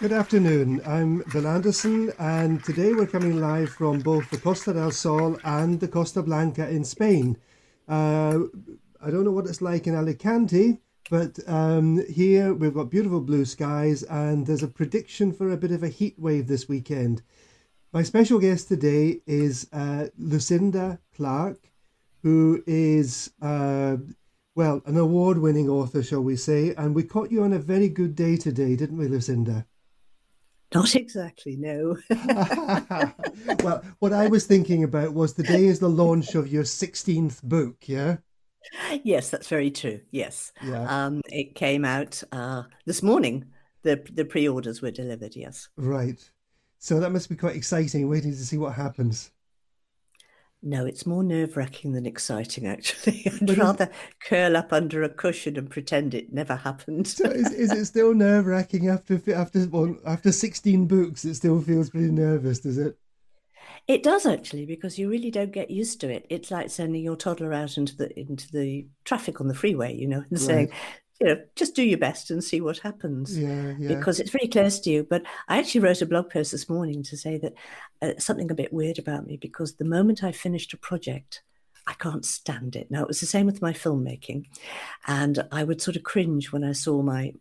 Good afternoon. I'm Bill Anderson, and today we're coming live from both the Costa del Sol and the Costa Blanca in Spain. I don't know what it's like in Alicante, but here we've got beautiful blue skies, and there's a prediction for a bit of a heat wave this weekend. My special guest today is Lucinda Clarke, who is, an award-winning author, shall we say, and we caught you on a very good day today, didn't we, Lucinda? Not exactly, no. Well, what I was thinking about was today is the launch of your 16th book, yeah? Yes, that's very true. Yes. Yeah, It came out this morning. The pre-orders were delivered, yes. right. So that must be quite exciting, waiting to see what happens. No, it's more nerve-wracking than exciting, actually. But I'd rather curl up under a cushion and pretend it never happened. so is it still nerve-wracking after 16 books? It still feels pretty nervous, does it? It does actually, because you really don't get used to it. It's like sending your toddler out into the traffic on the freeway, and saying, Right. just do your best and see what happens, Yeah, yeah. because it's very close to you. But I actually wrote a blog post this morning to say that something a bit weird about me, because the moment I finished a project, I can't stand it. Now, it was the same with my filmmaking, and I would sort of cringe when I saw my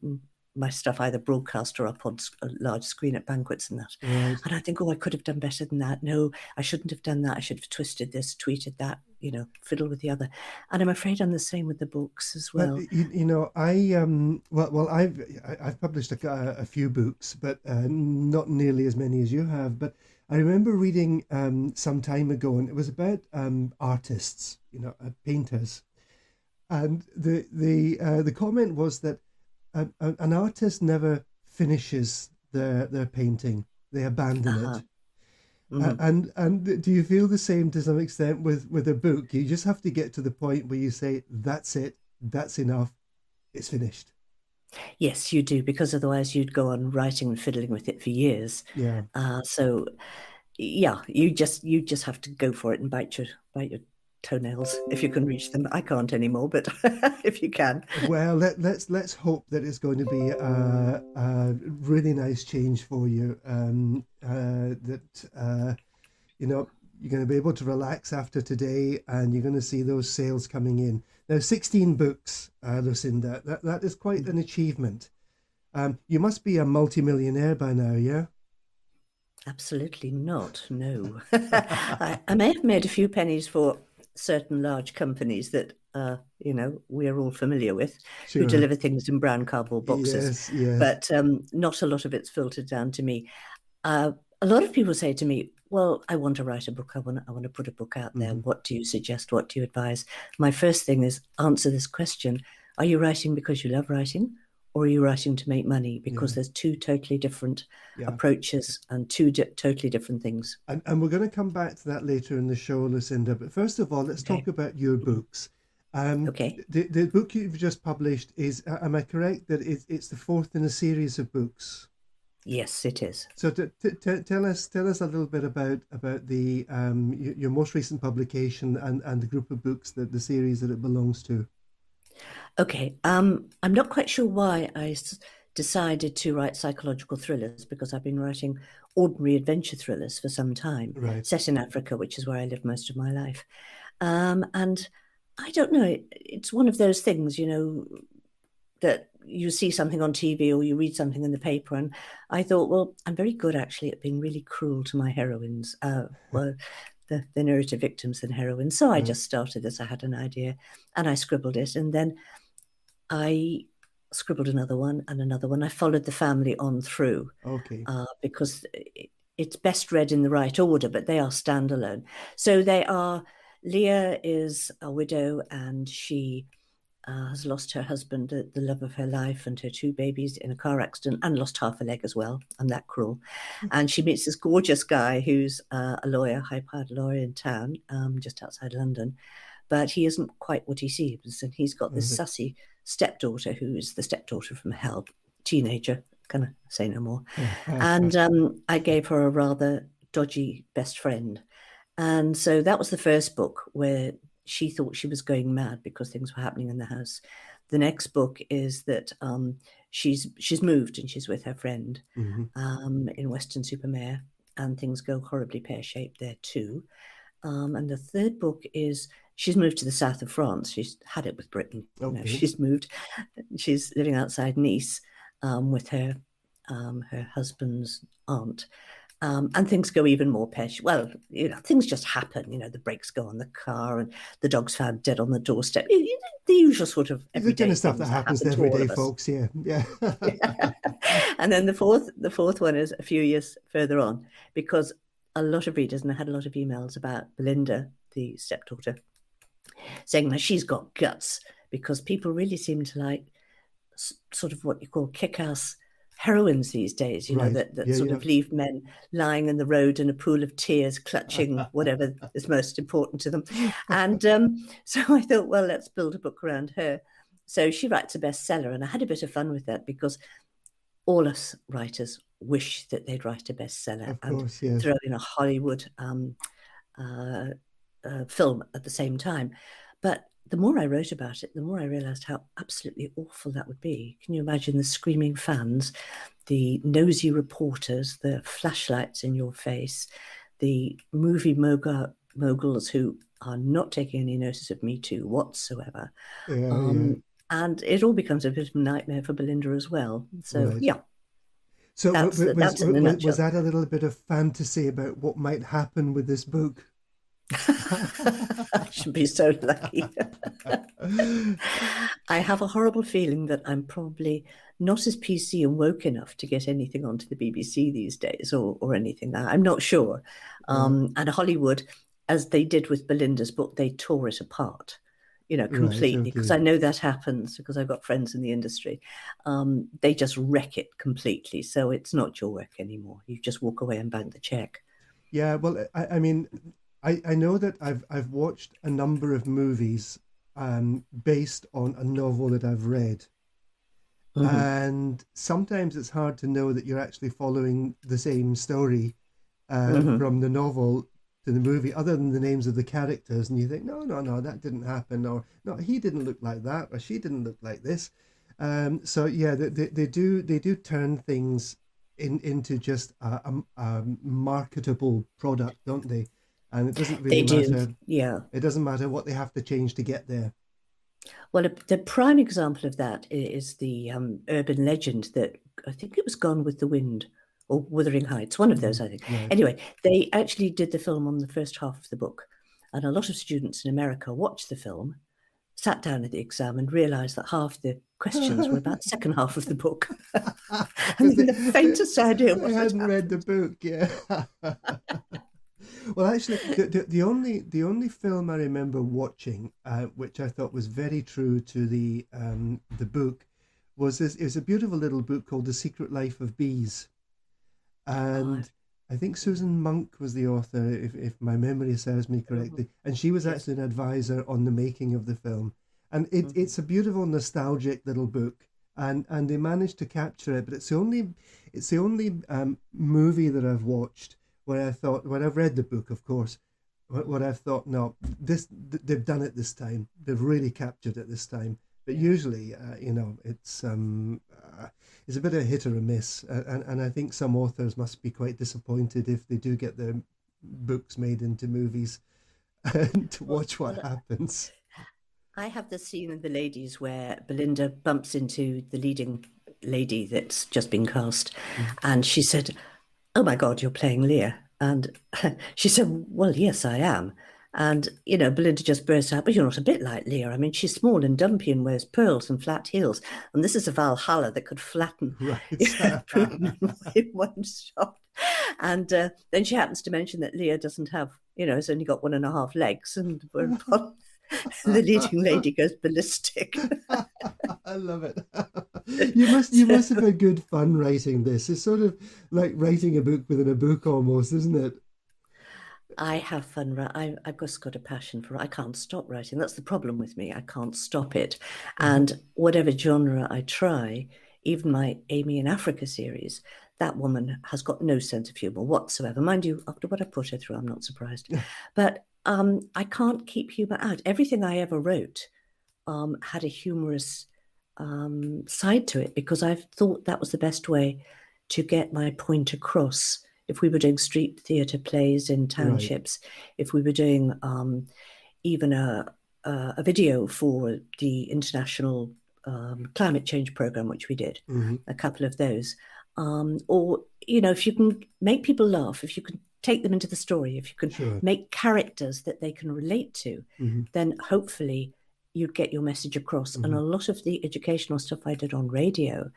stuff either broadcast or up on a large screen at banquets and that. Right. And I think, oh, I could have done better than that. No, I shouldn't have done that. I should have twisted this, tweeted that, fiddled with the other. And I'm afraid I'm the same with the books as But well. I've published a few books, but not nearly as many as you have. But I remember reading some time ago, and it was about artists, painters, and the comment was that an artist never finishes their painting; they abandon Uh-huh. it. Mhm. And do you feel the same to some extent with a book? You just have to get to the point where you say, "That's it, that's enough, it's finished." Yes, you do, because otherwise you'd go on writing and fiddling with it for years. Yeah. So yeah, you just have to go for it and bite your toenails if you can reach them. I can't anymore, but if you can. Well, let's hope that it's going to be a really nice change for you. That you're going to be able to relax after today, and you're going to see those sales coming in. Now, 16 books, Lucinda. That is quite an achievement. You must be a multimillionaire by now, yeah? Absolutely not. No. I may have made a few pennies for certain large companies that we're all familiar with, who Sure. deliver things in brown cardboard boxes, Yes, yes. but not a lot of it's filtered down to me. A lot of people say to me, "Well, I want to write a book. I want to put a book out there. Hmm. What do you suggest? What do you advise?" My first thing is answer this question: are you writing because you love writing, or are you writing to make money? Because Yeah, there's two totally different yeah. approaches and two totally different things. And we're going to come back to that later in the show, Lucinda. But first of all, let's Okay. talk about your books. Okay. The book you've just published is, am I correct that it's the fourth in a series of books? Yes, it is. So tell us a little bit about the your most recent publication and the group of books, that the series that it belongs to. Okay. I'm not quite sure why I decided to write psychological thrillers, because I've been writing ordinary adventure thrillers for some time, Right. set in Africa, which is where I lived most of my life. And I don't know, it's one of those things, that you see something on TV or you read something in the paper. And I thought, well, I'm very good actually at being really cruel to my heroines. They're nearer to victims than heroines. So I Right. just started as I had an idea, and I scribbled it. And then I scribbled another one and another one. I followed the family on through, Okay. because it's best read in the right order, but they are standalone. So they are, Leah is a widow, and she has lost her husband, the love of her life, and her two babies in a car accident, and lost half a leg as well. I'm that cruel. And she meets this gorgeous guy who's a lawyer, high-powered lawyer in town, just outside London. But he isn't quite what he seems, and he's got this Right. sassy stepdaughter who is the stepdaughter from hell, teenager, kind of say no more. And I gave her a rather dodgy best friend. And so that was the first book, where she thought she was going mad because things were happening in the house. The next book is that she's moved and she's with her friend in Weston-super-Mare, and things go horribly pear-shaped there too. And the third book is she's moved to the south of France. She's had it with Britain. Okay. You know, she's moved. She's living outside Nice with her husband's aunt. And things go even more pear-shaped. Well, you know, things just happen. You know, the brakes go on the car and the dog's found dead on the doorstep. You know, the usual sort of everyday the kind of stuff that happens to everyday folks. Yeah. Yeah. And then the fourth one is a few years further on, because a lot of readers, and I had a lot of emails about Belinda, the stepdaughter, saying that she's got guts, because people really seem to like sort of what you call kick-ass heroines these days, you know, that sort of leave men lying in the road in a pool of tears, clutching whatever is most important to them. And so I thought, well, let's build a book around her. So she writes a bestseller, and I had a bit of fun with that, because all us writers wish that they'd write a bestseller and throw in a Hollywood film at the same time. But the more I wrote about it, the more I realized how absolutely awful that would be. Can you imagine the screaming fans, the nosy reporters, the flashlights in your face, the movie moguls who are not taking any notice of Me Too whatsoever. And it all becomes a bit of a nightmare for Belinda as well. So, So that's in a nutshell. Was that a little bit of fantasy about what might happen with this book? I should be so lucky. I have a horrible feeling that I'm probably not as PC and woke enough to get anything onto the BBC these days, or anything. I'm not sure. And Hollywood, as they did with Belinda's book, they tore it apart, you know, completely, because I know that happens, because I've got friends in the industry. They just wreck it completely. So it's not your work anymore. You just walk away and bank the check. Yeah, well, I mean, I know that I've watched a number of movies based on a novel that I've read. And sometimes it's hard to know that you're actually following the same story from the novel to the movie, other than the names of the characters, and you think, no, that didn't happen, or no, he didn't look like that, or she didn't look like this. So yeah, they do turn things into just a marketable product, don't they? And it doesn't really matter. Yeah, it doesn't matter what they have to change to get there. Well, the prime example of that is the urban legend that I think it was Gone with the Wind or Wuthering Heights, one of those, I think. Right. Anyway, they actually did the film on the first half of the book, and a lot of students in America watched the film, sat down at the exam, and realised that half the questions were about the second half of the book. And the faintest idea what I hadn't read the book, yeah. Well, actually, the only film I remember watching, which I thought was very true to the book, was this. It was a beautiful little book called The Secret Life of Bees, and I think Susan Monk was the author, if my memory serves me correctly, and she was actually an advisor on the making of the film. And it's a beautiful, nostalgic little book, and they managed to capture it. But it's the only movie that I've watched where I thought, when I've read the book, of course, what I've thought, no, they've done it this time. They've really captured it this time. But usually, it's a bit of a hit or a miss, and I think some authors must be quite disappointed if they do get their books made into movies to watch what happens. I have the scene in The Ladies where Belinda bumps into the leading lady that's just been cast, and she said, "Oh my God, you're playing Leah." And she said, "Well, yes, I am." And, Belinda just burst out, "But you're not a bit like Leah. I mean, she's small and dumpy and wears pearls and flat heels. And this is a Valhalla that could flatten Putin in one shot." And then she happens to mention that Leah doesn't have, has only got 1.5 legs. And whereupon the leading lady goes ballistic. I love it. You must have had good fun writing this. It's sort of like writing a book within a book almost, isn't it? I have fun. I've just got a passion for it. I can't stop writing. That's the problem with me. I can't stop it. And whatever genre I try, even my Amy in Africa series, that woman has got no sense of humour whatsoever. Mind you, after what I put her through, I'm not surprised. But I can't keep humour out. Everything I ever wrote had a humorous side to it, because I've thought that was the best way to get my point across. If we were doing street theatre plays in townships, if we were doing even a video for the international climate change program, which we did, a couple of those, or, you know, if you can make people laugh, if you can take them into the story, if you can make characters that they can relate to, then hopefully you'd get your message across. And a lot of the educational stuff I did on radio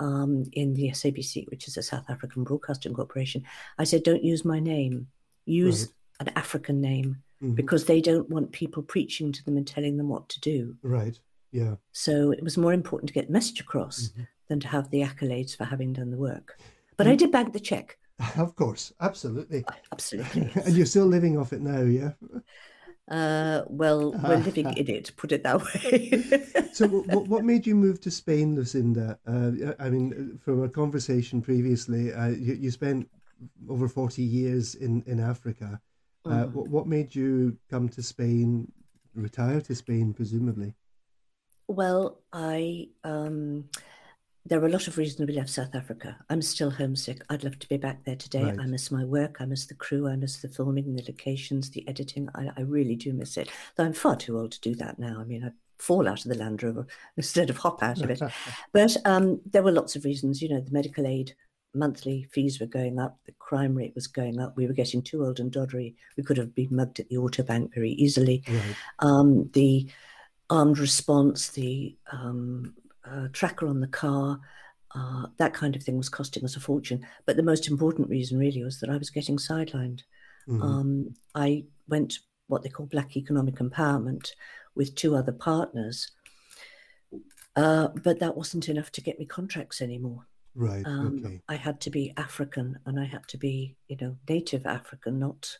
in the SABC, which is a South African Broadcasting Corporation, I said, don't use my name, use an African name, because they don't want people preaching to them and telling them what to do. Right, yeah. So it was more important to get the message across than to have the accolades for having done the work. But I did bag the check. Of course, absolutely. Absolutely. And you're still living off it now, yeah? Well, we're living in it, put it that way. So what made you move to Spain, Lucinda? I mean, from our conversation previously, you spent over 40 years in Africa. What made you come to Spain, retire to Spain, presumably? Well, there were a lot of reasons we left South Africa. I'm still homesick. I'd love to be back there today. Right. I miss my work. I miss the crew. I miss the filming, the locations, the editing. I really do miss it. Though I'm far too old to do that now. I mean, I'd fall out of the Land Rover instead of hop out of it. But there were lots of reasons. You know, the medical aid monthly fees were going up. The crime rate was going up. We were getting too old and doddery. We could have been mugged at the autobank very easily. Right. The armed response, the tracker on the car, that kind of thing was costing us a fortune. But the most important reason really was that I was getting sidelined. I went what they call Black Economic Empowerment with 2 other partners, but that wasn't enough to get me contracts anymore. Right, okay. I had to be African, and I had to be, you know, native African, not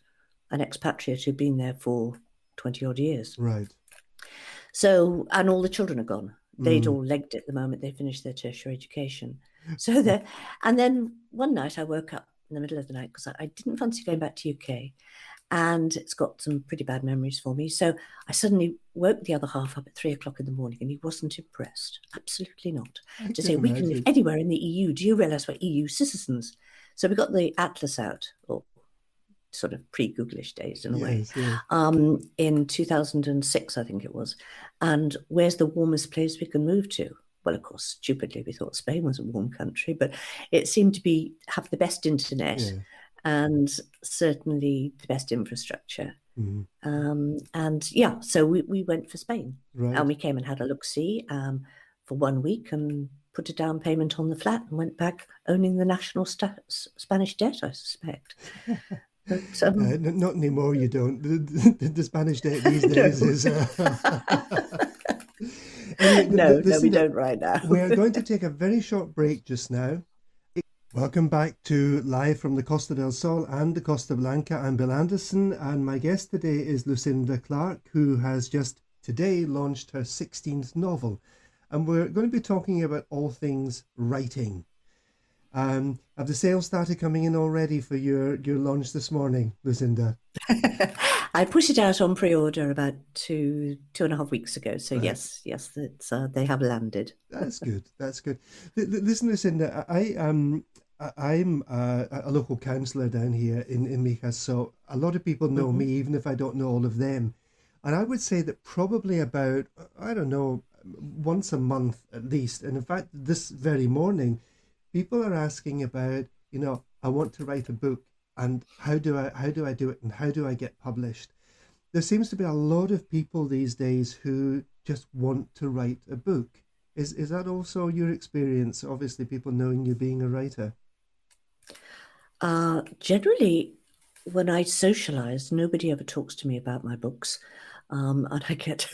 an expatriate who'd been there for 20 odd years. Right. So, and all the children are gone. They'd all legged it the moment they finished their tertiary education. So and then one night I woke up in the middle of the night because I didn't fancy going back to UK, and it's got some pretty bad memories for me. So I suddenly woke the other half up at 3 o'clock in the morning, and he wasn't impressed. Absolutely not. To say, we can live anywhere in the EU. Do you realise we're EU citizens? So we got the atlas out, or sort of pre-Googlish days in a way, in 2006, I think it was. And where's the warmest place we can move to? Well, of course, stupidly, we thought Spain was a warm country, but it seemed to have the best internet and certainly the best infrastructure. And yeah, so we went for Spain. Right. And we came and had a look-see for 1 week and put a down payment on the flat and went back owning the national Spanish debt, I suspect. But, not anymore, you don't. The Spanish debt these days is... Anyway, no, we don't right now. We're going to take a very short break just now. Welcome back to Live from the Costa del Sol and the Costa Blanca. I'm Bill Anderson, and my guest today is Lucinda Clarke, who has just today launched her 16th novel. And we're going to be talking about all things writing. Have the sales started coming in already for your launch this morning, Lucinda? I put it out on pre-order about 2.5 weeks ago. So right. yes, they have landed. That's good. That's good. Listen, Lucinda, I'm a local councillor down here in Mijas, so a lot of people know me, even if I don't know all of them. And I would say that probably about, I don't know, once a month at least, and in fact, this very morning, people are asking about, you know, I want to write a book, and how do I do it, and how do I get published? There seems to be a lot of people these days who just want to write a book. Is that also your experience? Obviously, people knowing you being a writer. Generally, when I socialise, nobody ever talks to me about my books. And I get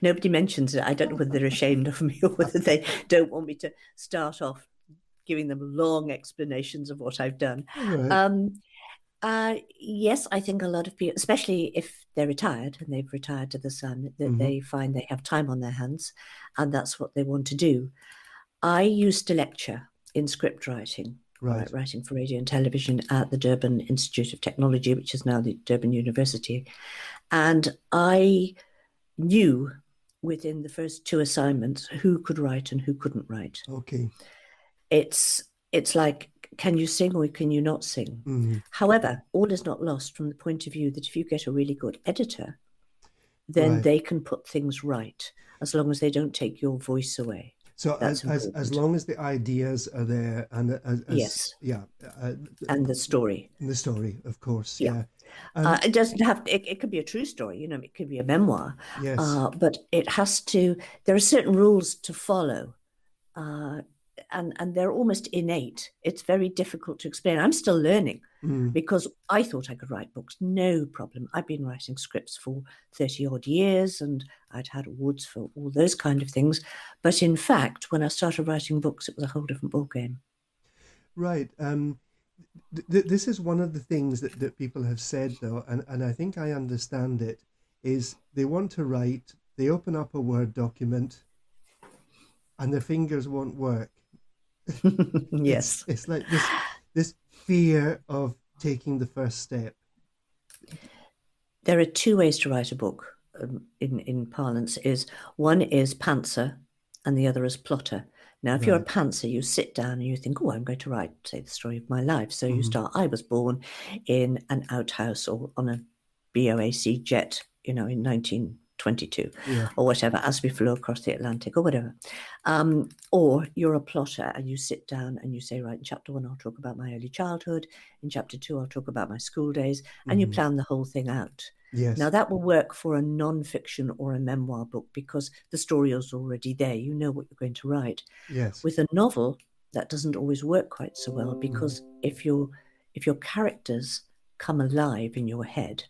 nobody mentions it. I don't know whether they're ashamed of me or whether they don't want me to start off giving them long explanations of what I've done. Right. Yes, I think a lot of people, especially if they're retired and they've retired to the sun, that they find they have time on their hands and that's what they want to do. I used to lecture in script writing Right. writing for radio and television at the Durban Institute of Technology, which is now the Durban University. And I knew within the first 2 assignments who could write and who couldn't write. Okay. It's like, can you sing or can you not sing? Mm. However, all is not lost from the point of view that if you get a really good editor, then Right. they can put things right, as long as they don't take your voice away. So That's as important. long as the ideas are there and Yes, yeah, and the story. the story, of course, Yeah. yeah. It doesn't have, it could be a true story, it could be a memoir, Yes. but it has to, there are certain rules to follow, and they're almost innate. It's very difficult to explain. I'm still learning Mm. because I thought I could write books, no problem. I've been writing scripts for 30 odd years and I'd had awards for all those kind of things. But in fact, when I started writing books, it was a whole different ballgame. Right. This is one of the things that people have said, though, and I think I understand it, is they want to write, they open up a Word document, and their fingers won't work. Yes. It's like this fear of taking the first step. There are 2 ways to write a book in parlance. One is pantser and the other is plotter. Now, if you're a Right. pantser, you sit down and you think, oh, I'm going to write, say, the story of my life. So you Mhm. start, I was born in an outhouse or on a BOAC jet, in 1922 Yeah. or whatever, as we flew across the Atlantic or whatever. Or you're a plotter and you sit down and you say, right, in chapter 1, I'll talk about my early childhood. In chapter 2, I'll talk about my school days. And you Mhm. plan the whole thing out. Yes. Now, that will work for a non-fiction or a memoir book because the story is already there. You know what you're going to write. Yes. With a novel, that doesn't always work quite so well because if your characters come alive in your head,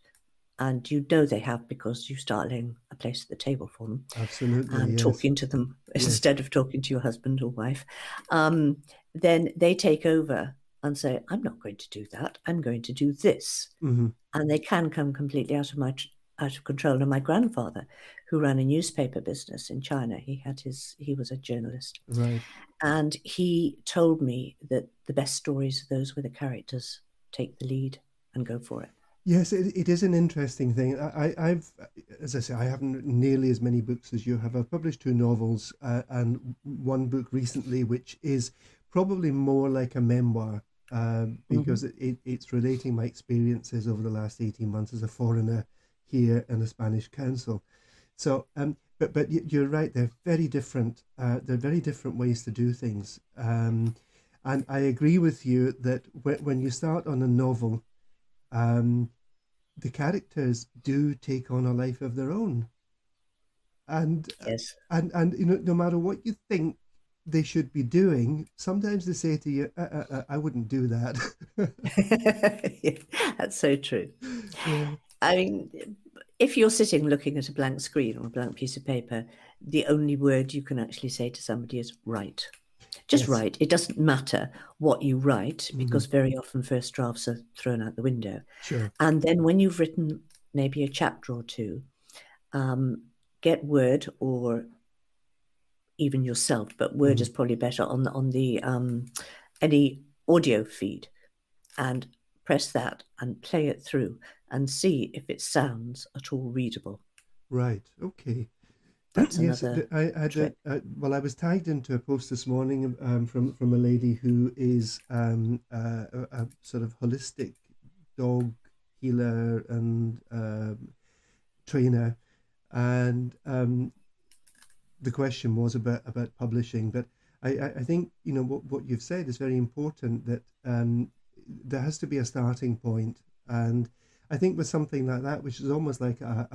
and they have because you start laying a place at the table for them Absolutely. and Yes. talking to them Yes. instead of talking to your husband or wife, then they take over and say, I'm not going to do that. I'm going to do this. Mm-hmm. And they can come completely out of control. And my grandfather, who ran a newspaper business in China, he was a journalist. Right. And he told me that the best stories are those where the characters take the lead and go for it. Yes, it is an interesting thing. I've, as I say, I haven't nearly as many books as you have. I've published 2 novels and one book recently, which is probably more like a memoir because it's relating my experiences over the last 18 months as a foreigner here in a Spanish council. So, but you're right. They're very different. They're very different ways to do things. And I agree with you that when you start on a novel, the characters do take on a life of their own, and Yes. and no matter what you think they should be doing, sometimes they say to you, I wouldn't do that. That's so true. Yeah. I mean, if you're sitting looking at a blank screen or a blank piece of paper, the only word you can actually say to somebody is write. Just Yes. write. It doesn't matter what you write because very often first drafts are thrown out the window. Sure. And then when you've written maybe a chapter or 2, get Word or even yourself, but Word is probably better on the any audio feed, and press that and play it through and see if it sounds at all readable. Right. Okay. That's Yes, another trick. well, I was tagged into a post this morning from a lady who is a sort of holistic dog healer and trainer, and the question was about publishing. But I think what you've said is very important, that there has to be a starting point, and I think with something like that, which is almost like a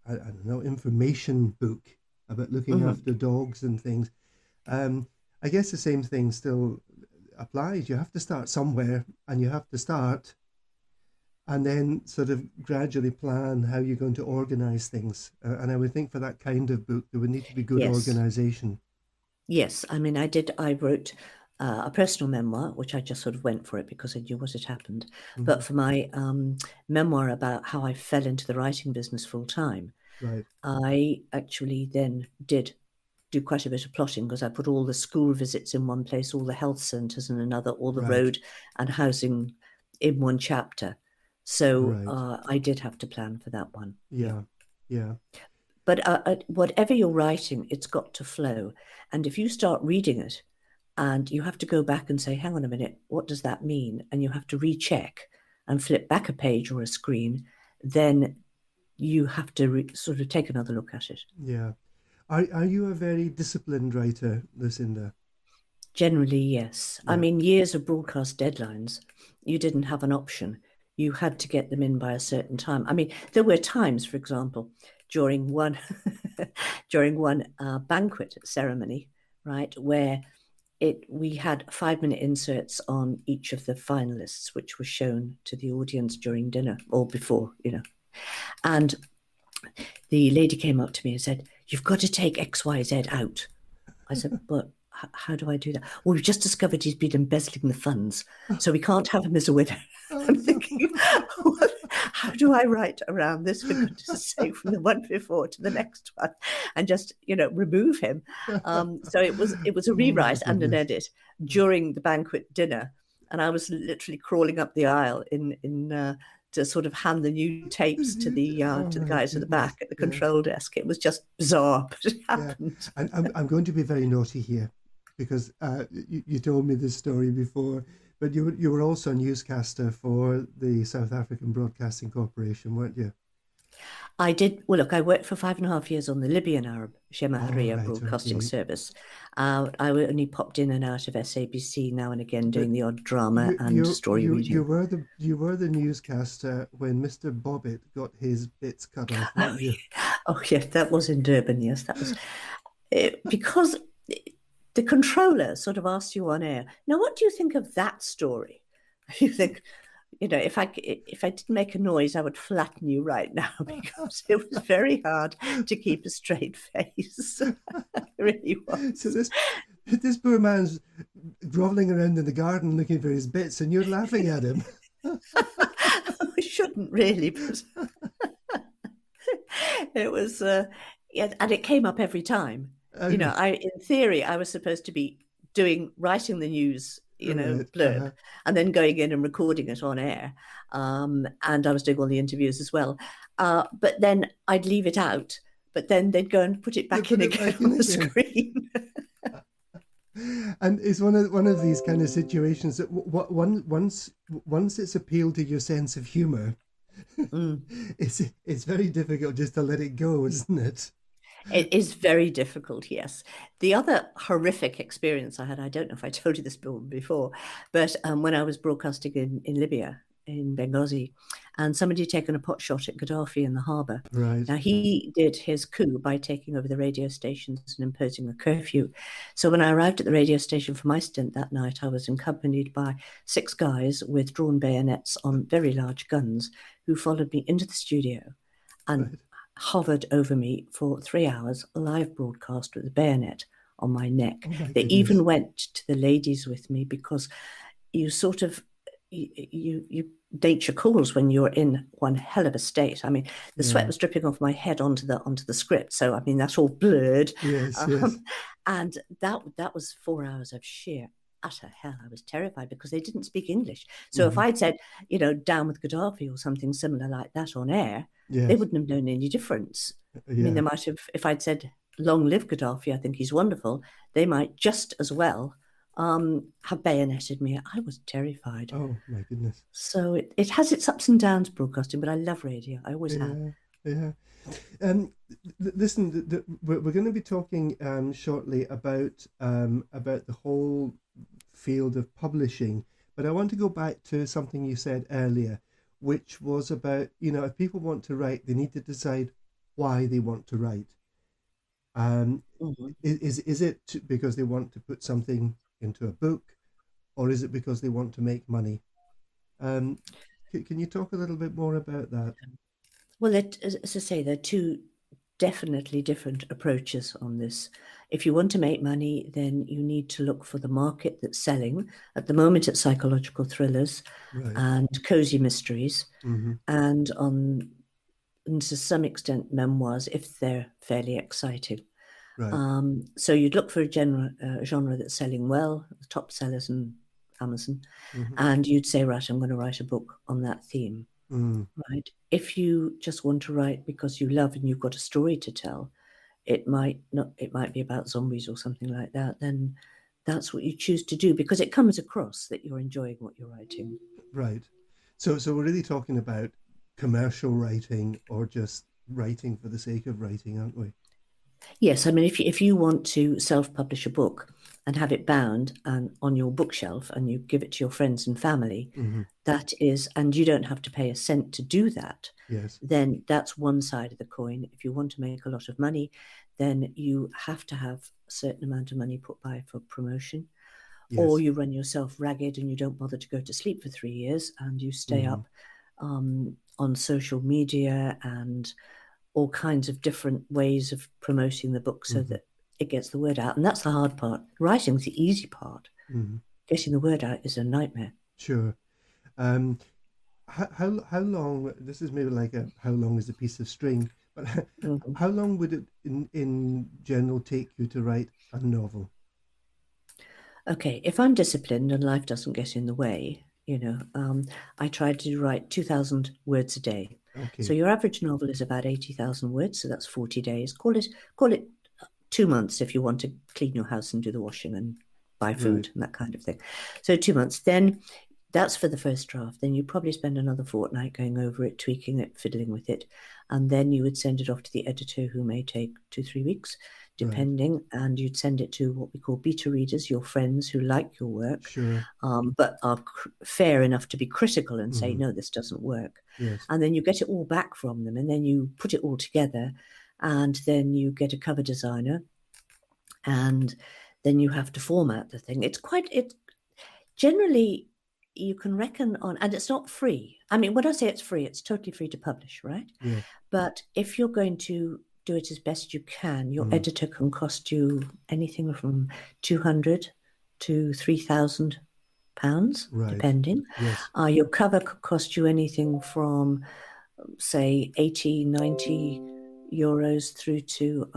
I don't know, information book about looking after dogs and things, I guess the same thing still applies. You have to start somewhere, and you have to start, and then sort of gradually plan how you're going to organize things. And I would think for that kind of book, there would need to be good Yes. organization. Yes, I mean, I wrote a personal memoir, which I just sort of went for it because I knew what had happened. But for my memoir about how I fell into the writing business full time, Right. I actually then did do quite a bit of plotting because I put all the school visits in one place, all the health centres in another, all the Right. road and housing in one chapter. So Right. I did have to plan for that one. Yeah. Yeah. But whatever you're writing, it's got to flow. And if you start reading it and you have to go back and say, hang on a minute, what does that mean? And you have to recheck and flip back a page or a screen, then you have to sort of take another look at it. Yeah. Are you a very disciplined writer, Lucinda? Generally, yes. I Yeah. mean, years of broadcast deadlines, you didn't have an option. You had to get them in by a certain time. I mean, there were times, for example, during one banquet ceremony, right, where we had 5-minute inserts on each of the finalists, which was shown to the audience during dinner or before, And the lady came up to me and said, "You've got to take XYZ out." I said, "But how do I do that?" "Well, we've just discovered he's been embezzling the funds, so we can't have him as a winner." Oh, I'm no. thinking, how do I write around this, for goodness sake, from the one before to the next one, and just remove him? So it was a Oh, my rewrite and an goodness. edit during the banquet dinner, and I was literally crawling up the aisle in to sort of hand the new tapes to the Oh, my guys at the goodness. back at the Yeah. control desk. It was just bizarre, but it Yeah. happened. And I'm going to be very naughty here because you told me this story before, but you were also a newscaster for the South African Broadcasting Corporation, weren't you? I did. Well, look, I worked for 5.5 years on the Libyan Arab Oh, Shemahariya right. broadcasting Okay. service. I only popped in and out of SABC now and again, But doing the odd drama and you story you reading. you were the newscaster when Mr. Bobbitt got his bits cut off, weren't you? Oh, yes, that was in Durban. Yes, that was because the controller sort of asked you on air, "Now, what do you think of that story?" You think, if I didn't make a noise, I would flatten you right now, because it was very hard to keep a straight face. It really was. So this poor man's groveling around in the garden looking for his bits, and you're laughing at him. We shouldn't really, but it was, yeah, and it came up every time. Oh, yes. In theory, I was supposed to be writing the news, Right. blurb, and then going in and recording it on air. And I was doing all the interviews as well. But then I'd leave it out, but then they'd go and put it back in again on the screen. And it's one of these kind of situations that once it's appealed to your sense of humor, it's very difficult just to let it go, isn't it? It is very difficult, yes. The other horrific experience I had, I don't know if I told you this before, but when I was broadcasting in Libya, in Benghazi, and somebody had taken a pot shot at Gaddafi in the harbour. Right. Now, he did his coup by taking over the radio stations and imposing a curfew. So when I arrived at the radio station for my stint that night, I was accompanied by 6 guys with drawn bayonets on very large guns who followed me into the studio and hovered over me for 3 hours, live broadcast with a bayonet on my neck. Oh, my They goodness. even went to the ladies with me, because you sort of, you nature calls when you're in one hell of a state. I mean, the sweat was dripping off my head onto the script. So, I mean, that's all blurred. Yes. And that was 4 hours of sheer utter hell. I was terrified because they didn't speak English. So if I'd said, down with Gaddafi or something similar like that on air, they wouldn't have known any difference. I mean, they might have, if I'd said, "Long live Gaddafi, I think he's wonderful," they might just as well have bayoneted me. I was terrified. Oh, my goodness. So it has its ups and downs, broadcasting, but I love radio. I always have. Yeah. Listen, we're going to be talking shortly about the whole field of publishing, but I want to go back to something you said earlier, which was about, if people want to write, they need to decide why they want to write. Is it because they want to put something into a book, or is it because they want to make money? Can you talk a little bit more about that? Well, as I say, there are two definitely different approaches on this. If you want to make money, then you need to look for the market that's selling. At the moment, it's psychological thrillers and cozy mysteries, and to some extent memoirs, if they're fairly exciting. Right. So you'd look for a genre that's selling well, the top sellers in Amazon, Mm-hmm. and you'd say, right, I'm going to write a book on that theme. Mm. Right. If you just want to write because you love and you've got a story to tell, it might be about zombies or something like that, then that's what you choose to do because it comes across that you're enjoying what you're writing. Right. So we're really talking about commercial writing or just writing for the sake of writing, aren't we? Yes, I mean, if you want to self-publish a book and have it bound and on your bookshelf and you give it to your friends and family, Mm-hmm. that is, and you don't have to pay a cent to do that, Yes. then that's one side of the coin. If you want to make a lot of money, then you have to have a certain amount of money put by for promotion, or Yes. you run yourself ragged and you don't bother to go to sleep for 3 years and you stay Mm-hmm. up on social media and all kinds of different ways of promoting the book so Mm-hmm. that it gets the word out. And that's the hard part. Writing's the easy part. Mm-hmm. Getting the word out is a nightmare. Sure. Um, how long? This is maybe like a how long is a piece of string, but Mhm. how long would it in general take you to write a novel? Okay, if I'm disciplined and life doesn't get in the way, I try to write 2,000 words a day. So Okay. your average novel is about 80,000 words, so that's 40 days. Call it 2 months if you want to clean your house and do the washing and buy Right. food and that kind of thing. So 2 months. Then that's for the first draft. Then you probably spend another fortnight going over it, tweaking it, fiddling with it. And then you would send it off to the editor, who may take 2-3 weeks, Right. depending. And you'd send it to what we call beta readers, your friends who like your work, Sure. but are fair enough to be critical and say, Mm-hmm. no, this doesn't work. Yes. And then you get it all back from them. And then you put it all together. And then you get a cover designer. And then you have to format the thing. It generally, you can reckon on, and it's not free. I mean, when I say it's free, it's totally free to publish, right? Yes. But if you're going to do it as best you can, your Mm. editor can cost you anything from 200 to £3,000, Right. depending. Yes. Your cover could cost you anything from, say, 80, 90 euros through to,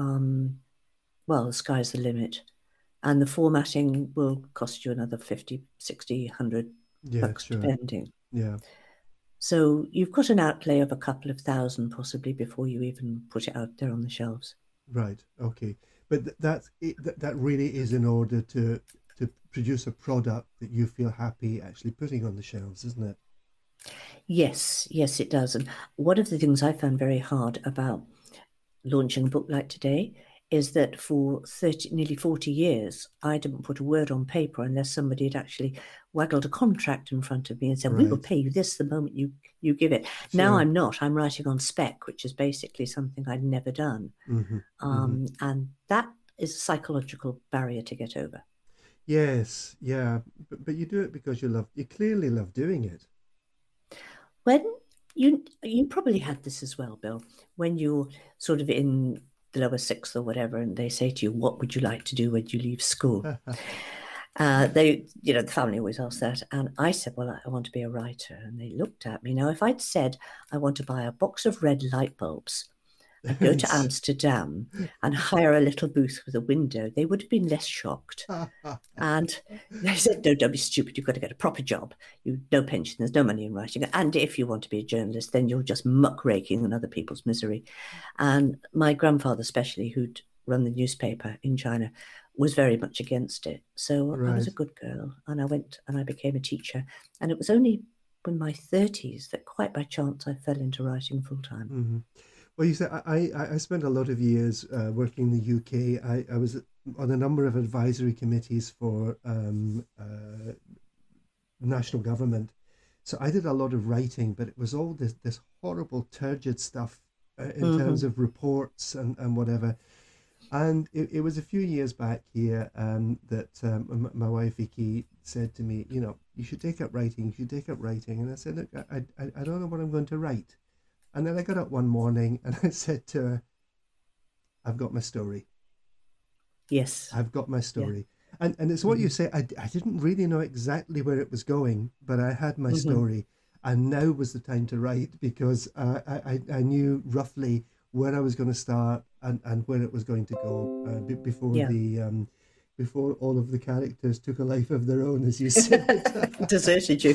well, the sky's the limit. And the formatting will cost you another 50, 60, 100 Yeah. bucks, Sure. depending. Yeah. So you've got an outlay of a couple of thousand possibly before you even put it out there on the shelves. Right. Okay. But that's it, that really is in order to produce a product that you feel happy actually putting on the shelves, isn't it? Yes, it does. And one of the things I found very hard about launching a book like today is that for nearly 40 years, I didn't put a word on paper unless somebody had actually waggled a contract in front of me and said, we will Right. pay you this the moment you give it. Now Sure. I'm not. I'm writing on spec, which is basically something I'd never done. Mm-hmm. Mm-hmm. And that is a psychological barrier to get over. Yes. Yeah. But you do it because you clearly love doing it. When you probably had this as well, Bill, when you're sort of in the lower sixth or whatever, and they say to you, what would you like to do when you leave school? The family always asks that. And I said, well, I want to be a writer. And they looked at me. Now, if I'd said I want to buy a box of red light bulbs and go to Yes. Amsterdam and hire a little booth with a window, they would have been less shocked. And they said, no, don't be stupid. You've got to get a proper job. No pension. There's no money in writing. And if you want to be a journalist, then you're just muckraking in other people's misery. And my grandfather, especially, who'd run the newspaper in China, was very much against it. So I was a Right. good girl, and I went and I became a teacher. And it was only in my 30s that, quite by chance, I fell into writing full time. Mm-hmm. Well, you said I spent a lot of years working in the UK. I was on a number of advisory committees for national government. So I did a lot of writing, but it was all this horrible, turgid stuff in terms of reports and whatever. And it was a few years back here that my wife Vicky said to me, you should take up writing, you should take up writing. And I said, look, I don't know what I'm going to write. And then I got up one morning and I said to her, I've got my story. Yes. I've got my Yeah. story. And it's what you say. I didn't really know exactly where it was going, but I had my story. And now was the time to write because I knew roughly where I was going to start and where it was going to go before Yeah. the before all of the characters took a life of their own, as you said. Deserted you.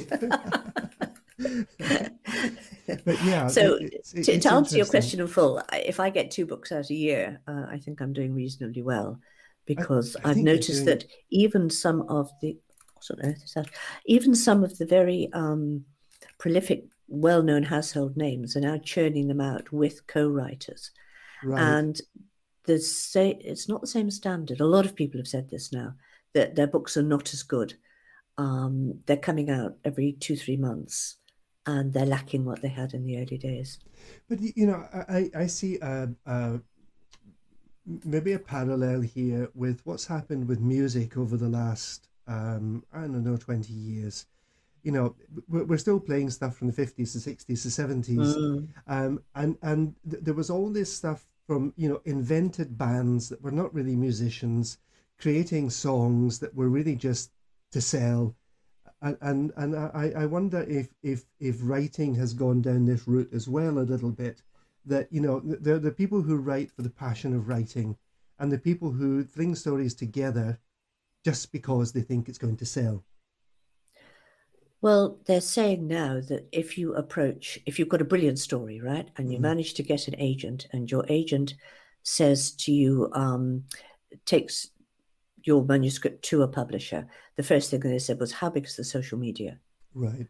But yeah, So it's to answer your interesting. question in full, if I get 2 books out a year, I think I'm doing reasonably well, I, because I I've think you're noticed doing. that even some of the what on earth is that? Even some of the very prolific, well-known household names are now churning them out with co-writers, Right. and it's not the same standard. A lot of people have said this now, that their books are not as good. They're coming out every 2-3 months, and they're lacking what they had in the early days. But you know, I see maybe a parallel here with what's happened with music over the last I don't know 20 years. You know, we're still playing stuff from the 50s, the 60s, the 70s, Mm. and there was all this stuff from, you know, invented bands that were not really musicians, creating songs that were really just to sell. And I wonder if writing has gone down this route as well a little bit. That, you know, there are the people who write for the passion of writing, and the people who string stories together just because they think it's going to sell. Well, they're saying now that if you've got a brilliant story, right, and you Mm, manage to get an agent, and your agent says to you, takes your manuscript to a publisher, the first thing they said was, how big is the social media? right,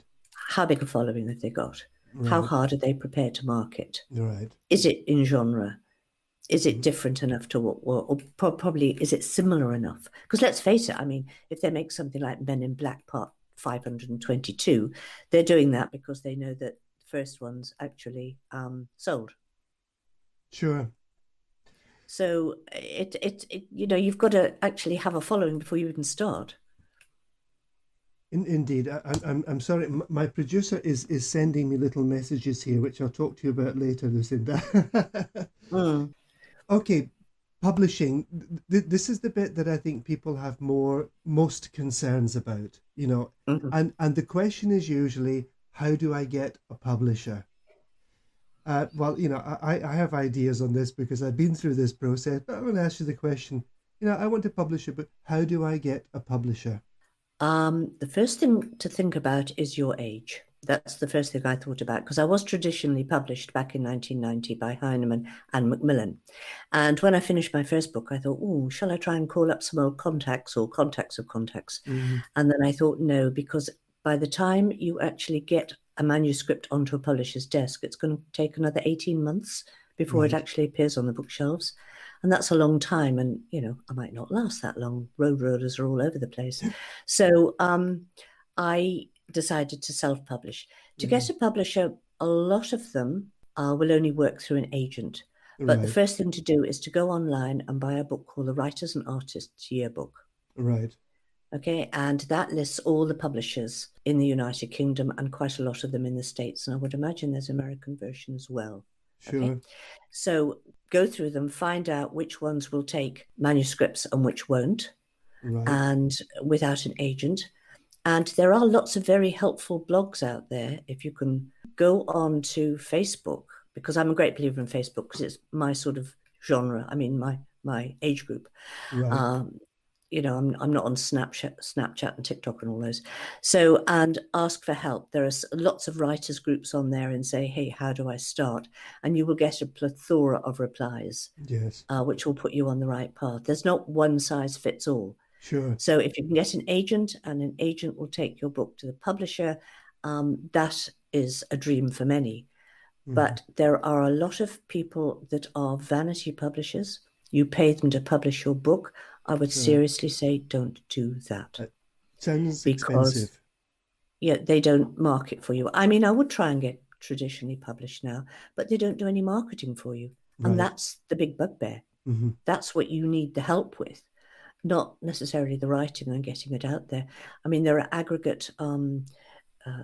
How big a following have they got? How right, hard are they prepared to market? right. Is it in genre? Is it Mm, different enough to what, or probably is it similar enough? Because let's face it, I mean, if they make something like Men in Black Part 522, they're doing that because they know that the first one's actually sold. sure. So you've got to actually have a following before you even start. Indeed, I'm sorry. My producer is sending me little messages here, which I'll talk to you about later, Lucinda. Mm. Okay, publishing. This is the bit that I think people have most concerns about. You know, Mhm. and the question is usually, how do I get a publisher? Well, you know, I have ideas on this because I've been through this process. But I want to ask you the question. You know, I want to publish a book. How do I get a publisher? The first thing to think about is your age. That's the first thing I thought about, because I was traditionally published back in 1990 by Heinemann and Macmillan. And when I finished my first book, I thought, oh, shall I try and call up some old contacts or contacts of contacts? Mhm. And then I thought, no, because by the time you actually get a manuscript onto a publisher's desk, it's going to take another 18 months before it Right. actually appears on the bookshelves. And that's a long time. And, I might not last that long. Roadrunners are all over the place. So I decided to self-publish. To Mhm. get a publisher, a lot of them will only work through an agent. But the Right. first thing to do is to go online and buy a book called the Writers and Artists Yearbook. Right. Okay, and that lists all the publishers in the United Kingdom and quite a lot of them in the States. And I would imagine there's an American version as well. Okay, Sure. so go through them, find out which ones will take manuscripts and which won't, Right. and without an agent. And there are lots of very helpful blogs out there. If you can go on to Facebook, because I'm a great believer in Facebook because it's my sort of genre. I mean, my age group. Right. Um, I'm not on Snapchat and TikTok and all those. So, and ask for help. There are lots of writers groups on there, and say, hey, how do I start? And you will get a plethora of replies, Yes. which will put you on the right path. There's not one size fits all. Sure. So if you can get an agent, and an agent will take your book to the publisher, that is a dream for many. Mhm. But there are a lot of people that are vanity publishers. You pay them to publish your book. I would Sure. seriously say don't do that, It sounds because expensive. they don't market for you. I mean, I would try and get traditionally published now, but they don't do any marketing for you. And Right. that's the big bugbear. Hmm. That's what you need the help with, not necessarily the writing and getting it out there. I mean, there are aggregate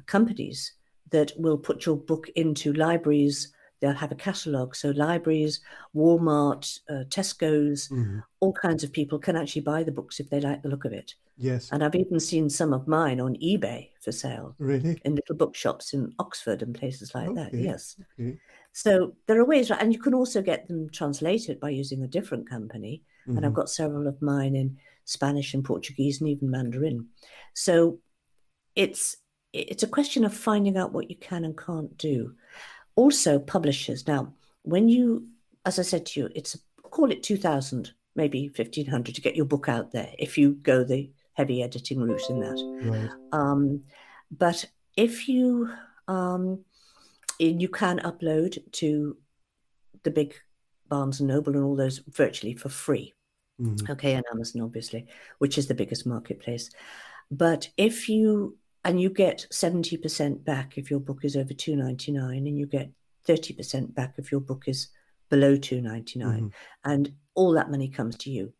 companies that will put your book into libraries. They'll have a catalogue. So libraries, Walmart, Tesco's, Hmm. all kinds of people can actually buy the books if they like the look of it. Yes. And I've even seen some of mine on eBay for sale Really? in little bookshops in Oxford and places like that. Okay. Yes. Okay. So there are ways, and you can also get them translated by using a different company. And I've got several of mine in Spanish and Portuguese and even Mandarin. So it's a question of finding out what you can and can't do. Also, publishers. Now, when you, as I said to you, call it 2,000, maybe 1,500 to get your book out there if you go the heavy editing route in that. Right. But if you can upload to the big Barnes and Noble and all those virtually for free. Okay, and Amazon, obviously, which is the biggest marketplace. But if you get 70% back if your book is over $2.99, and you get 30% back if your book is below $2.99, and all that money comes to you.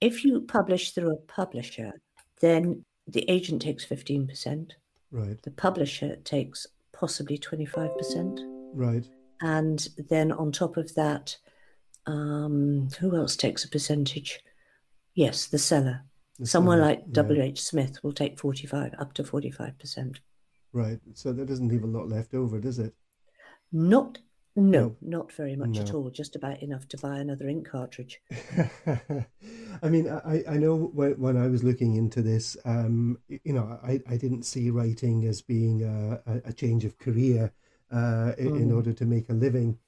If you publish through a publisher, then the agent takes 15%. Right. The publisher takes possibly 25%. Right. And then on top of that, who else takes a percentage? Yes, the seller. Somewhere like WH Smith will take 45, up to 45%. Right. So that doesn't leave a lot left over, does it? Not very much at all. Just about enough to buy another ink cartridge. I mean, I know when I was looking into this, I didn't see writing as being a change of career in order to make a living.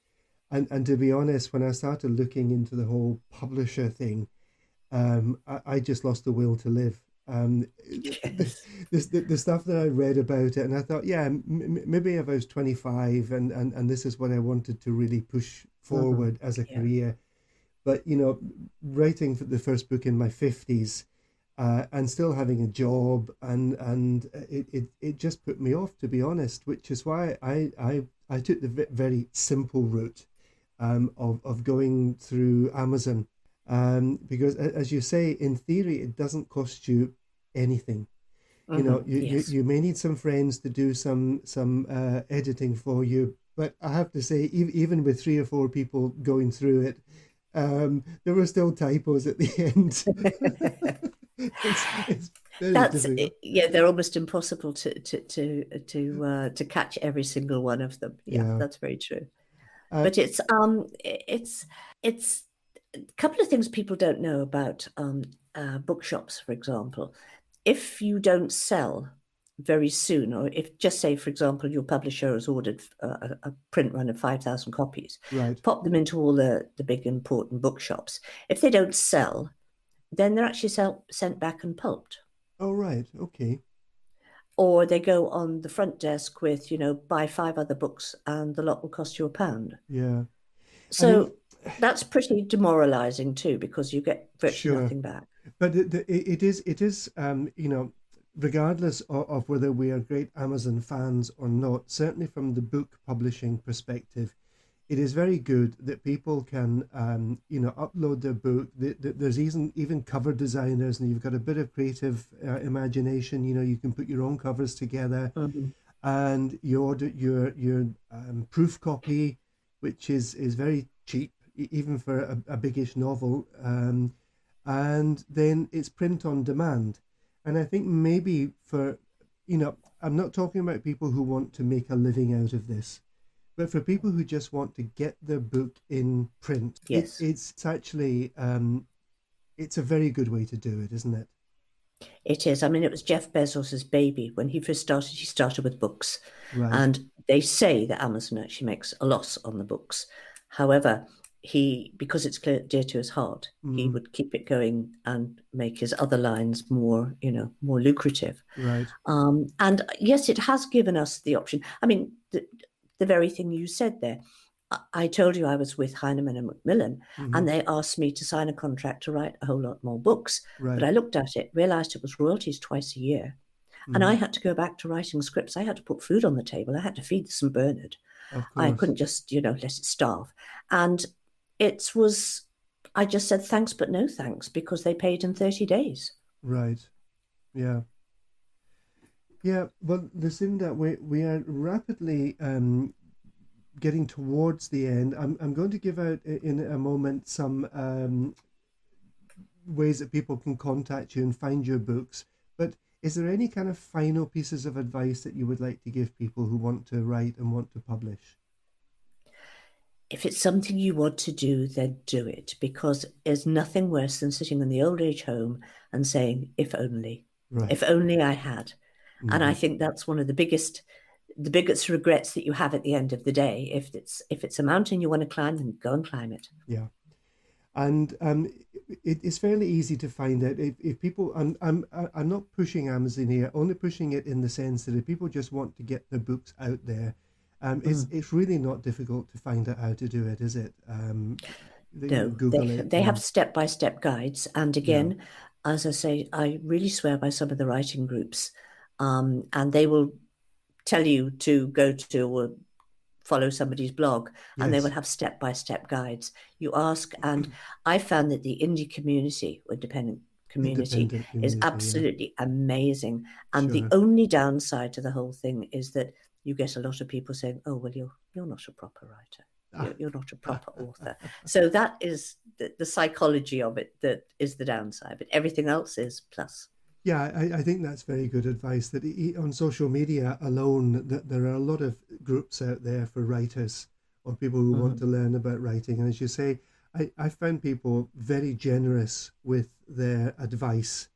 And to be honest, when I started looking into the whole publisher thing, I just lost the will to live. The stuff that I read about it, and I thought, maybe if I was 25 and this is what I wanted to really push forward as a career. But, writing for the first book in my 50s and still having a job, and it just put me off, to be honest, which is why I took the very simple route of going through Amazon. Because as you say, in theory, it doesn't cost you anything. You may need some friends to do some editing for you, but I have to say, even with 3 or 4 people going through it, there were still typos at the end. it's very difficult. They're almost impossible to catch every single one of them. That's very true. But it's a couple of things people don't know about bookshops, for example. If you don't sell very soon, or if, just say, for example, your publisher has ordered a print run of 5,000 copies, pop them into all the big important bookshops. If they don't sell, then they're actually sent back and pulped. Oh, right. Okay. Or they go on the front desk with, buy 5 other books and the lot will cost you £1. Yeah. So that's pretty demoralizing too, because you get virtually nothing back. But it is regardless of whether we are great Amazon fans or not, certainly from the book publishing perspective, it is very good that people can upload their book. There's even cover designers, and you've got a bit of creative imagination. You can put your own covers together, and you order your proof copy, which is very cheap, even for a biggish novel, and then it's print on demand. And I think maybe for, I'm not talking about people who want to make a living out of this, but for people who just want to get their book in print, it's actually, it's a very good way to do it, isn't it? It is. I mean, it was Jeff Bezos's baby. When he first started, he started with books. Right. And they say that Amazon actually makes a loss on the books. However, because it's dear to his heart, he would keep it going and make his other lines more lucrative. Right. And yes, it has given us the option. I mean, the very thing you said there. I told you I was with Heinemann and Macmillan, and they asked me to sign a contract to write a whole lot more books. Right. But I looked at it, realized it was royalties twice a year. And I had to go back to writing scripts. I had to put food on the table. I had to feed the St. Bernard. I couldn't just, let it starve. And I just said thanks, but no thanks, because they paid in 30 days. Right. Yeah. Yeah. Well, Lucinda, we are rapidly getting towards the end. I'm going to give out in a moment some ways that people can contact you and find your books. But is there any kind of final pieces of advice that you would like to give people who want to write and want to publish? if it's something you want to do, then do it, because there's nothing worse than sitting in the old age home and saying, Right. if only I had. And I Mhm. think that's one of the biggest regrets that you have at the end of the day. If it's a mountain you want to climb, then go and climb it. Yeah. And it's fairly easy to find out if people. I'm not pushing Amazon here, only pushing it in the sense that if people just want to get their books out there, Mm. it's really not difficult to find out how to do it, is it? No, Google it they have and step-by-step guides. And yeah, again, as I say, I really swear by some of the writing groups. And they will tell you to go to or follow somebody's blog, and they will yes, have step-by-step guides. You ask, and I found that the indie community or independent community independent is community, yeah, absolutely amazing. And the sure. only downside to the whole thing is that you get a lot of people saying, "Oh, well, you're not a proper writer. You're not a proper author." So that is the psychology of it that is the downside, but everything else is plus. Yeah, I think that's very good advice. That on social media alone, that there are a lot of groups out there for writers or people who want to Mhm. learn about writing. And as you say, I found people very generous with their advice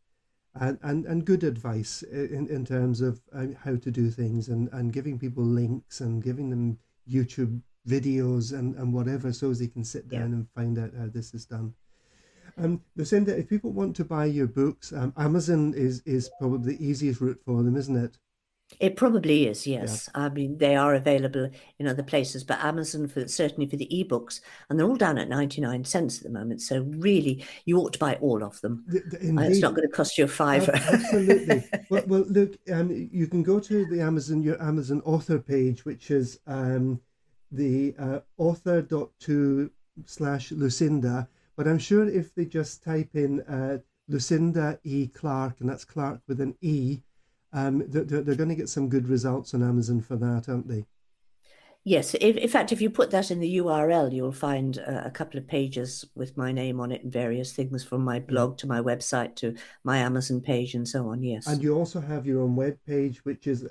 and good advice in terms of how to do things and giving people links and giving them YouTube videos and whatever so as they can sit Yeah. down and find out how this is done. Lucinda, if people want to buy your books, Amazon is probably the easiest route for them, isn't it? It probably is, Yeah. yes. I mean, they are available in other places, but Amazon for certainly for the ebooks, and they're all down at 99 cents at the moment. So really, you ought to buy all of them. It's not Indeed. going to cost you a fiver. Absolutely. Well, look, you can go to your Amazon author page, which is the author.to/Lucinda. But I'm sure if they just type in Lucinda E Clarke, and that's Clark with an E, they're going to get some good results on Amazon for that, aren't they? Yes, in fact, if you put that in the URL, you'll find a couple of pages with my name on it and various things from my Yeah. blog to my website to my Amazon page and so on. Yes. And you also have your own web page, which is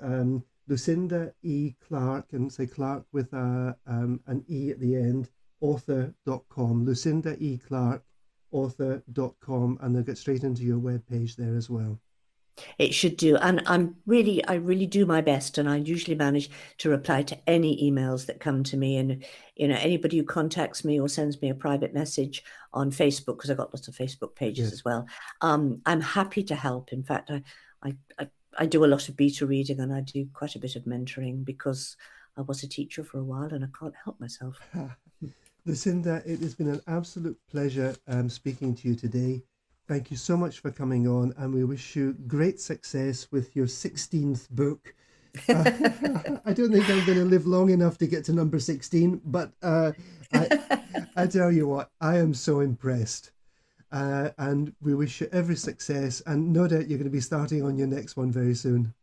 Lucinda E Clarke, and say Clark with an E at the end, author.com. Lucinda E Clarke, author.com, and they'll get straight into your web page there as well. It should do. And I really do my best. And I usually manage to reply to any emails that come to me. And, anybody who contacts me or sends me a private message on Facebook, because I've got lots of Facebook pages Yes. as well. I'm happy to help. In fact, I do a lot of beta reading and I do quite a bit of mentoring because I was a teacher for a while and I can't help myself. Lucinda, it has been an absolute pleasure speaking to you today. Thank you so much for coming on, and we wish you great success with your 16th book. I don't think I'm going to live long enough to get to number 16, but I tell you what, I am so impressed. And we wish you every success, and no doubt you're going to be starting on your next one very soon.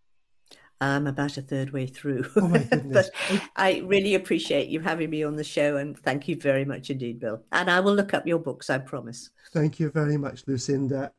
I'm about a third way through, Oh my goodness. but I really appreciate you having me on the show, and thank you very much indeed, Bill. And I will look up your books, I promise. Thank you very much, Lucinda.